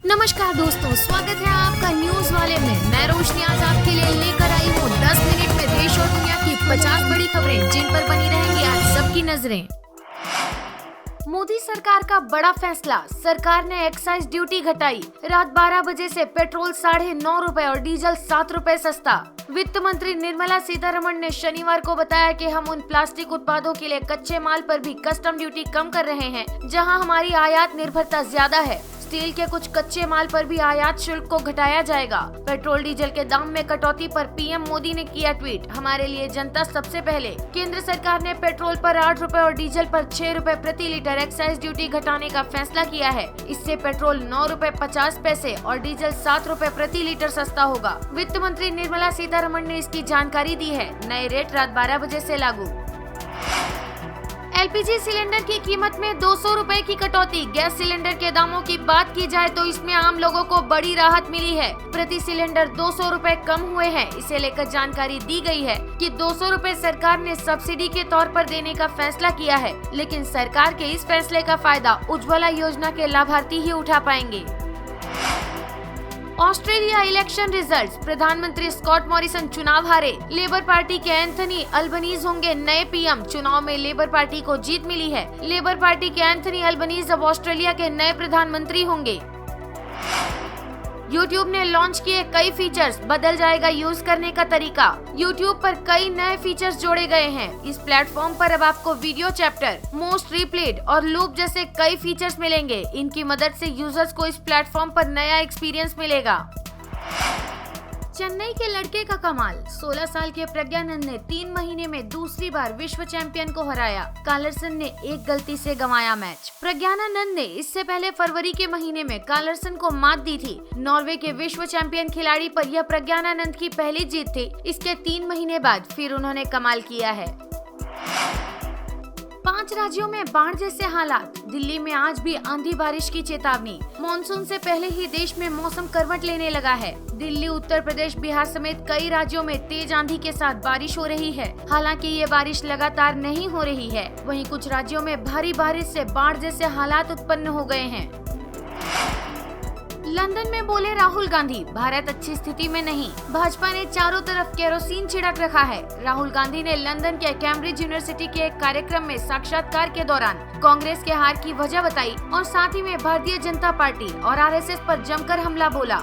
नमस्कार दोस्तों, स्वागत है आपका न्यूज वाले में। मैं रोशनी आज आपके लिए लेकर आई हूँ 10 मिनट में देश और दुनिया की 50 बड़ी खबरें जिन पर बनी रहेंगी आज सबकी नजरें। मोदी सरकार का बड़ा फैसला, सरकार ने एक्साइज ड्यूटी घटाई। रात 12 बजे से पेट्रोल 9.5 रुपए और डीजल 7 रुपए सस्ता। वित्त मंत्री निर्मला सीतारमण ने शनिवार को बताया कि हम उन प्लास्टिक उत्पादों के लिए कच्चे माल पर भी कस्टम ड्यूटी कम कर रहे हैं जहां हमारी आयात निर्भरता ज्यादा है। स्टील के कुछ कच्चे माल पर भी आयात शुल्क को घटाया जाएगा। पेट्रोल डीजल के दाम में कटौती पर पीएम मोदी ने किया ट्वीट, हमारे लिए जनता सबसे पहले। केंद्र सरकार ने पेट्रोल पर 8 रुपए और डीजल पर 6 रुपए प्रति लीटर एक्साइज ड्यूटी घटाने का फैसला किया है। इससे पेट्रोल 9 रुपए 50 पैसे और डीजल 7 रुपए प्रति लीटर सस्ता होगा। वित्त मंत्री निर्मला सीतारमण ने इसकी जानकारी दी है। नए रेट रात 12 बजे से लागू। एलपीजी सिलेंडर की कीमत में 200 रुपए की कटौती। गैस सिलेंडर के दामों की बात की जाए तो इसमें आम लोगों को बड़ी राहत मिली है। प्रति सिलेंडर 200 रुपए कम हुए हैं। इसे लेकर जानकारी दी गई है कि 200 रुपए सरकार ने सब्सिडी के तौर पर देने का फैसला किया है, लेकिन सरकार के इस फैसले का फायदा उज्ज्वला योजना के लाभार्थी ही उठा पाएंगे। ऑस्ट्रेलिया इलेक्शन रिजल्ट्स, प्रधानमंत्री स्कॉट मॉरिसन चुनाव हारे। लेबर पार्टी के एंथनी अल्बनीज होंगे नए पीएम। चुनाव में लेबर पार्टी को जीत मिली है। लेबर पार्टी के एंथनी अल्बनीज अब ऑस्ट्रेलिया के नए प्रधानमंत्री होंगे। YouTube ने लॉन्च किए कई फीचर्स, बदल जाएगा यूज करने का तरीका। YouTube पर कई नए फीचर्स जोड़े गए हैं। इस प्लेटफॉर्म पर अब आपको वीडियो चैप्टर, मोस्ट रिप्लेड और लूप जैसे कई फीचर्स मिलेंगे। इनकी मदद से यूजर्स को इस प्लेटफॉर्म पर नया एक्सपीरियंस मिलेगा। चेन्नई के लड़के का कमाल, 16 साल के प्रज्ञानंद ने 3 महीने में दूसरी बार विश्व चैंपियन को हराया। कार्लसन ने एक गलती से गंवाया मैच। प्रज्ञानंद ने इससे पहले फरवरी के महीने में कार्लसन को मात दी थी। नॉर्वे के विश्व चैंपियन खिलाड़ी पर यह प्रज्ञानंद की पहली जीत थी। इसके 3 महीने बाद फिर उन्होंने कमाल किया है। 5 राज्यों में बाढ़ जैसे हालात। दिल्ली में आज भी आंधी बारिश की चेतावनी। मॉनसून से पहले ही देश में मौसम करवट लेने लगा है। दिल्ली, उत्तर प्रदेश, बिहार समेत कई राज्यों में तेज आंधी के साथ बारिश हो रही है। हालांकि ये बारिश लगातार नहीं हो रही है। वहीं कुछ राज्यों में भारी बारिश से बाढ़ जैसे हालात उत्पन्न हो गए हैं। लंदन में बोले राहुल गांधी, भारत अच्छी स्थिति में नहीं। भाजपा ने चारों तरफ केरोसिन छिड़क रखा है। राहुल गांधी ने लंदन के कैम्ब्रिज यूनिवर्सिटी के एक कार्यक्रम में साक्षात्कार के दौरान कांग्रेस के हार की वजह बताई और साथ ही में भारतीय जनता पार्टी और आरएसएस पर जमकर हमला बोला।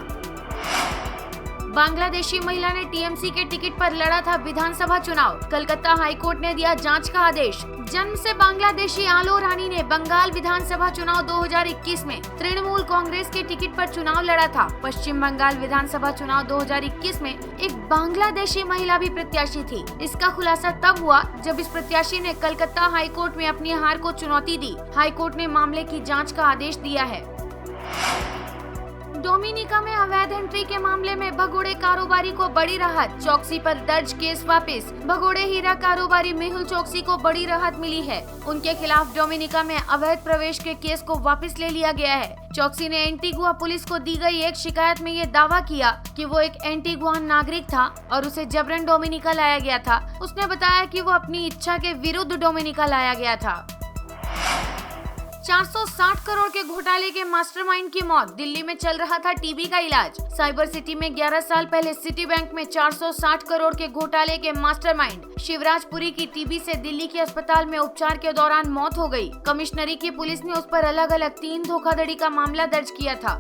बांग्लादेशी महिला ने टीएमसी के टिकट पर लड़ा था विधानसभा चुनाव। कलकत्ता हाईकोर्ट ने दिया जांच का आदेश। जन्म से बांग्लादेशी आलो रानी ने बंगाल विधानसभा चुनाव 2021 में तृणमूल कांग्रेस के टिकट पर चुनाव लड़ा था। पश्चिम बंगाल विधानसभा चुनाव 2021 में एक बांग्लादेशी महिला भी प्रत्याशी थी। इसका खुलासा तब हुआ जब इस प्रत्याशी ने कलकत्ता हाईकोर्ट में अपनी हार को चुनौती दी। हाईकोर्ट ने मामले की जाँच का आदेश दिया है। डोमिनिका में अवैध एंट्री के मामले में भगोड़े कारोबारी को बड़ी राहत। चौकसी पर दर्ज केस वापस। भगोड़े हीरा कारोबारी मेहुल चौकसी को बड़ी राहत मिली है। उनके खिलाफ डोमिनिका में अवैध प्रवेश के केस को वापस ले लिया गया है। चौकसी ने एंटीगुआ पुलिस को दी गई एक शिकायत में ये दावा किया कि वो एक एंटीगुआन नागरिक था और उसे जबरन डोमिनिका लाया गया था। उसने बताया कि वो अपनी इच्छा के विरुद्ध डोमिनिका लाया गया था। 460 करोड़ के घोटाले के मास्टरमाइंड की मौत। दिल्ली में चल रहा था टीबी का इलाज। साइबर सिटी में 11 साल पहले सिटी बैंक में 460 करोड़ के घोटाले के मास्टरमाइंड शिवराजपुरी की टीबी से दिल्ली के अस्पताल में उपचार के दौरान मौत हो गई। कमिश्नरी की पुलिस ने उस पर अलग अलग 3 धोखाधड़ी का मामला दर्ज किया था।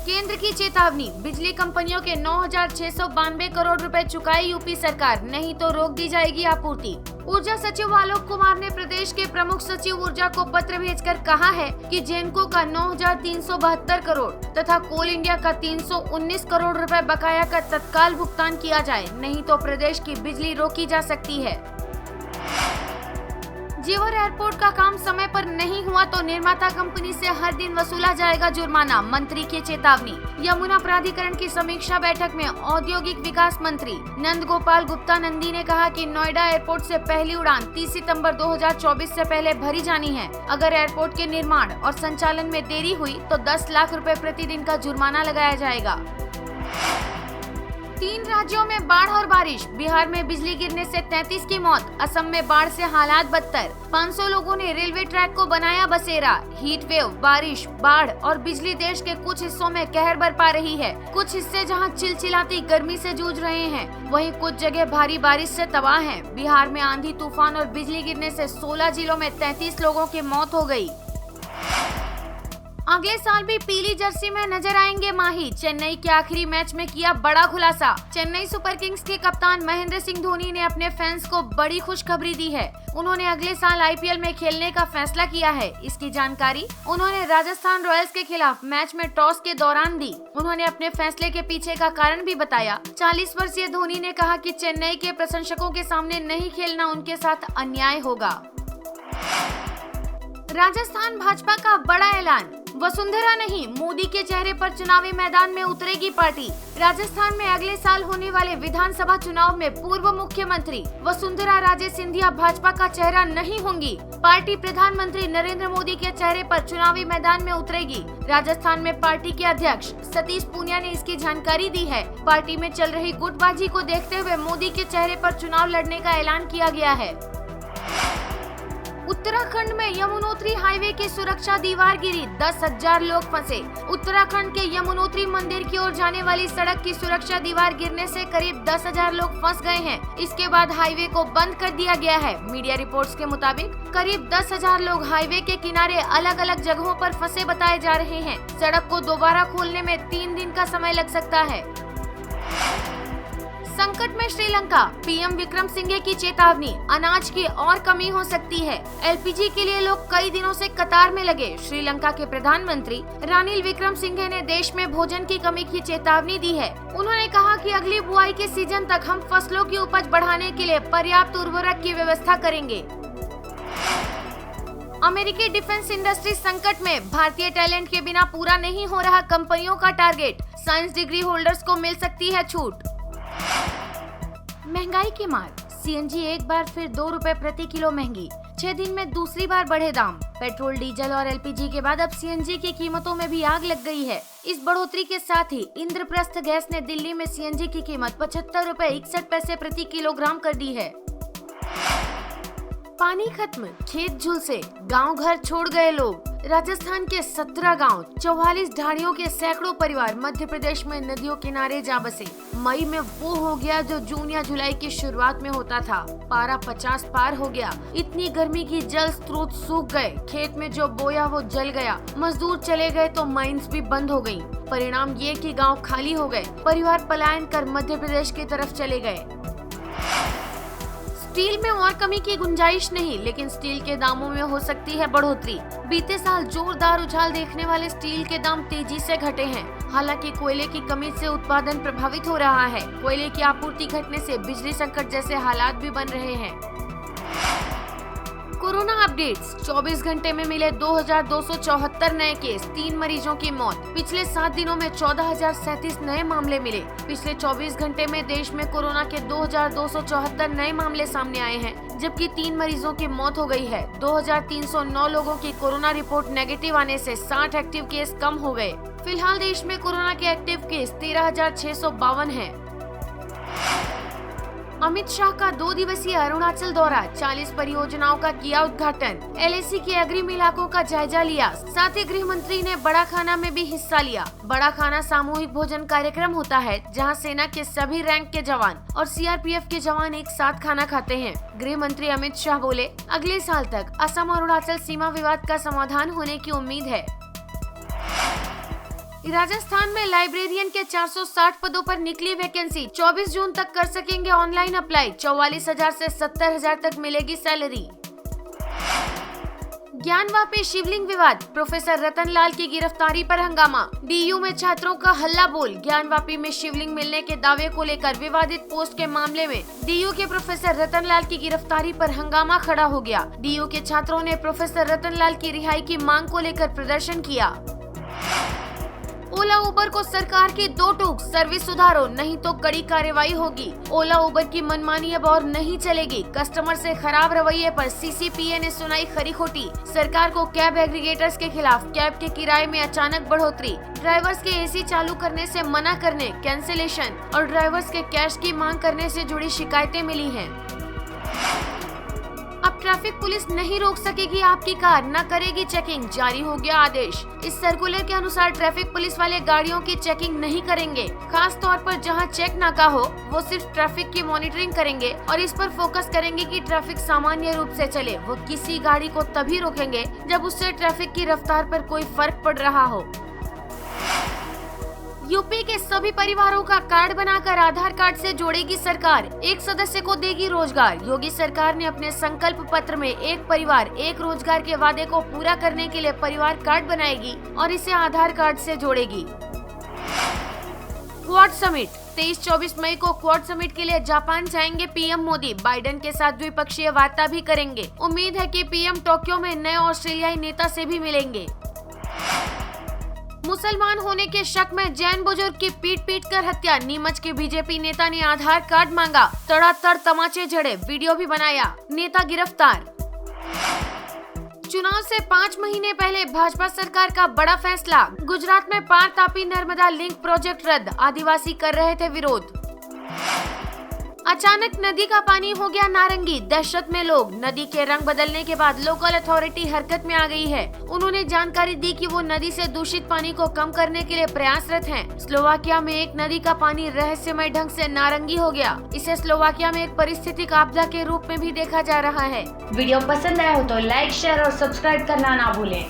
केंद्र की चेतावनी, बिजली कंपनियों के 9,692 करोड़ रुपए चुकाए यूपी सरकार, नहीं तो रोक दी जाएगी आपूर्ति। ऊर्जा सचिव आलोक कुमार ने प्रदेश के प्रमुख सचिव ऊर्जा को पत्र भेजकर कहा है कि जेनको का 9,372 करोड़ तथा कोल इंडिया का 319 करोड़ रुपए बकाया का तत्काल भुगतान किया जाए, नहीं तो प्रदेश की बिजली रोकी जा सकती है। जेवर एयरपोर्ट का काम समय पर नहीं हुआ तो निर्माता कंपनी से हर दिन वसूला जाएगा जुर्माना, मंत्री की चेतावनी। यमुना प्राधिकरण की समीक्षा बैठक में औद्योगिक विकास मंत्री नंद गोपाल गुप्ता नंदी ने कहा कि नोएडा एयरपोर्ट से पहली उड़ान 30 सितंबर 2024 से पहले भरी जानी है। अगर एयरपोर्ट के निर्माण और संचालन में देरी हुई तो 10 लाख रुपए प्रतिदिन का जुर्माना लगाया जाएगा। तीन राज्यों में बाढ़ और बारिश। बिहार में बिजली गिरने से 33 की मौत। असम में बाढ़ से हालात बदतर। 500 लोगों ने रेलवे ट्रैक को बनाया बसेरा। हीट वेव, बारिश, बाढ़ और बिजली देश के कुछ हिस्सों में कहर बरपा रही है। कुछ हिस्से जहां चिलचिलाती गर्मी से जूझ रहे हैं, वहीं कुछ जगह भारी बारिश से तबाह हैं। बिहार में आंधी तूफान और बिजली गिरने से 16 जिलों में 33 लोगों की मौत हो गई। अगले साल भी पीली जर्सी में नजर आएंगे माही। चेन्नई के आखिरी मैच में किया बड़ा खुलासा। चेन्नई सुपर किंग्स के कप्तान महेंद्र सिंह धोनी ने अपने फैंस को बड़ी खुशखबरी दी है। उन्होंने अगले साल आईपीएल में खेलने का फैसला किया है। इसकी जानकारी उन्होंने राजस्थान रॉयल्स के खिलाफ मैच में टॉस के दौरान दी। उन्होंने अपने फैसले के पीछे का कारण भी बताया। 40 वर्षीय धोनी ने कहा कि चेन्नई के प्रशंसकों के सामने नहीं खेलना उनके साथ अन्याय होगा। राजस्थान भाजपा का बड़ा ऐलान। वसुंधरा नहीं, मोदी के चेहरे पर चुनावी मैदान में उतरेगी पार्टी। राजस्थान में अगले साल होने वाले विधानसभा चुनाव में पूर्व मुख्यमंत्री वसुंधरा राजे सिंधिया भाजपा का चेहरा नहीं होंगी। पार्टी प्रधानमंत्री नरेंद्र मोदी के चेहरे पर चुनावी मैदान में उतरेगी। राजस्थान में पार्टी के अध्यक्ष सतीश पूनिया ने इसकी जानकारी दी है। पार्टी में चल रही गुटबाजी को देखते हुए मोदी के चेहरे पर चुनाव लड़ने का ऐलान किया गया है। उत्तराखंड में यमुनोत्री हाईवे की सुरक्षा दीवार गिरी, 10,000 लोग फंसे। उत्तराखंड के यमुनोत्री मंदिर की ओर जाने वाली सड़क की सुरक्षा दीवार गिरने से करीब 10,000 लोग फंस गए हैं। इसके बाद हाईवे को बंद कर दिया गया है। मीडिया रिपोर्ट्स के मुताबिक करीब 10,000 लोग हाईवे के किनारे अलग अलग जगहों पर फंसे बताए जा रहे हैं। सड़क को दोबारा खोलने में 3 दिन का समय लग सकता है। संकट में श्रीलंका, पीएम विक्रम सिंघे की चेतावनी। अनाज की और कमी हो सकती है। एलपीजी के लिए लोग कई दिनों से कतार में लगे। श्रीलंका के प्रधानमंत्री रानिल विक्रम सिंघे ने देश में भोजन की कमी की चेतावनी दी है। उन्होंने कहा कि अगली बुआई के सीजन तक हम फसलों की उपज बढ़ाने के लिए पर्याप्त उर्वरक की व्यवस्था करेंगे। अमेरिकी डिफेंस इंडस्ट्री संकट में। भारतीय टैलेंट के बिना पूरा नहीं हो रहा कंपनियों का टारगेट। साइंस डिग्री होल्डर्स को मिल सकती है छूट। महंगाई की मार। सीएनजी एक बार फिर 2 रुपए प्रति किलो महंगी। 6 दिन में दूसरी बार बढ़े दाम। पेट्रोल, डीजल और एलपीजी के बाद अब सीएनजी की कीमतों में भी आग लग गई है। इस बढ़ोतरी के साथ ही इंद्रप्रस्थ गैस ने दिल्ली में सीएनजी की कीमत 75 रुपए 61 पैसे प्रति किलोग्राम कर दी है। पानी खत्म, खेत झुलसे, गांव घर छोड़ गए लोग। राजस्थान के 17 गांव, 44 ढाणियों के सैकड़ों परिवार मध्य प्रदेश में नदियों किनारे जा बसे। मई में वो हो गया जो जून या जुलाई की शुरुआत में होता था। पारा 50 पार हो गया। इतनी गर्मी की जल स्रोत सूख गए। खेत में जो बोया वो जल गया। मजदूर चले गए तो माइंस भी बंद हो गयी। परिणाम ये कि गाँव खाली हो गए। परिवार पलायन कर मध्य प्रदेश की तरफ चले गए। स्टील में और कमी की गुंजाइश नहीं, लेकिन स्टील के दामों में हो सकती है बढ़ोतरी। बीते साल जोरदार उछाल देखने वाले स्टील के दाम तेजी से घटे हैं। हालांकि कोयले की कमी से उत्पादन प्रभावित हो रहा है। कोयले की आपूर्ति घटने से बिजली संकट जैसे हालात भी बन रहे हैं। Corona updates. 24 घंटे में मिले 2,274 नए केस, 3 मरीजों की मौत। पिछले 7 दिनों में 14,037 नए मामले मिले। पिछले 24 घंटे में देश में कोरोना के 2,274 नए मामले सामने आए हैं, जबकि 3 मरीजों की मौत हो गई है। 2,309 लोगों की कोरोना रिपोर्ट नेगेटिव आने से 60 एक्टिव केस कम हो गए। फिलहाल देश में कोरोना के एक्टिव केस 13,652 हैं। अमित शाह का 2 दिवसीय अरुणाचल दौरा। 40 परियोजनाओं का किया उद्घाटन। एलएसी के अग्रिम इलाकों का जायजा लिया। साथ ही गृह मंत्री ने बड़ा खाना में भी हिस्सा लिया। बड़ा खाना सामूहिक भोजन कार्यक्रम होता है, जहां सेना के सभी रैंक के जवान और सीआरपीएफ के जवान एक साथ खाना खाते हैं। गृह मंत्री अमित शाह बोले, अगले साल तक असम और अरुणाचल सीमा विवाद का समाधान होने की उम्मीद है। राजस्थान में लाइब्रेरियन के 460 पदों पर निकली वैकेंसी। 24 जून तक कर सकेंगे ऑनलाइन अप्लाई। 44,000 से 70,000 तक मिलेगी सैलरी। ज्ञानवापी शिवलिंग विवाद। प्रोफेसर रतनलाल की गिरफ्तारी पर हंगामा। डीयू में छात्रों का हल्ला बोल। ज्ञानवापी में शिवलिंग मिलने के दावे को लेकर विवादित पोस्ट के मामले में डीयू के प्रोफेसर रतनलाल की गिरफ्तारी पर हंगामा खड़ा हो गया। डीयू के छात्रों ने प्रोफेसर रतनलाल की रिहाई की मांग को लेकर प्रदर्शन किया। ओला उबर को सरकार की दो टूक, सर्विस सुधारो नहीं तो कड़ी कार्रवाई होगी। ओला उबर की मनमानी अब और नहीं चलेगी। कस्टमर से खराब रवैये पर सीसीपीए ने सुनाई खरी खोटी। सरकार को कैब एग्रीगेटर्स के खिलाफ कैब के किराए में अचानक बढ़ोतरी, ड्राइवर्स के एसी चालू करने से मना करने, कैंसिलेशन और ड्राइवर्स के कैश की मांग करने से जुड़ी शिकायतें मिली हैं। अब ट्रैफिक पुलिस नहीं रोक सकेगी आपकी कार, न करेगी चेकिंग, जारी हो गया आदेश। इस सर्कुलर के अनुसार ट्रैफिक पुलिस वाले गाड़ियों की चेकिंग नहीं करेंगे। खास तौर पर जहां चेक नाका हो वो सिर्फ ट्रैफिक की मॉनिटरिंग करेंगे और इस पर फोकस करेंगे कि ट्रैफिक सामान्य रूप से चले। वो किसी गाड़ी को तभी रोकेंगे जब उससे ट्रैफिक की रफ्तार पर कोई फर्क पड़ रहा हो। यूपी के सभी परिवारों का कार्ड बनाकर आधार कार्ड से जोड़ेगी सरकार, एक सदस्य को देगी रोजगार। योगी सरकार ने अपने संकल्प पत्र में एक परिवार एक रोजगार के वादे को पूरा करने के लिए परिवार कार्ड बनाएगी और इसे आधार कार्ड से जोड़ेगी। क्वाड समिट 23-24 मई को क्वाड समिट के लिए जापान जाएंगे पीएम मोदी। बाइडेन के साथ द्विपक्षीय वार्ता भी करेंगे। उम्मीद है कि पीएम टोक्यो में नए ऑस्ट्रेलियाई नेता से भी मिलेंगे। मुसलमान होने के शक में जैन बुजुर्ग की पीट कर हत्या, नीमच के बीजेपी नेता ने आधार कार्ड मांगा, तड़ातड़ तमाचे जड़े, वीडियो भी बनाया, नेता गिरफ्तार। चुनाव से 5 महीने पहले भाजपा सरकार का बड़ा फैसला, गुजरात में पार तापी नर्मदा लिंक प्रोजेक्ट रद्द, आदिवासी कर रहे थे विरोध। अचानक नदी का पानी हो गया नारंगी, दहशत में लोग। नदी के रंग बदलने के बाद लोकल अथॉरिटी हरकत में आ गई है। उन्होंने जानकारी दी कि वो नदी से दूषित पानी को कम करने के लिए प्रयासरत हैं। स्लोवाकिया में एक नदी का पानी रहस्यमय ढंग से नारंगी हो गया। इसे स्लोवाकिया में एक पारिस्थितिक आपदा के रूप में भी देखा जा रहा है। वीडियो पसंद आया हो तो लाइक, शेयर और सब्सक्राइब करना ना भूलें।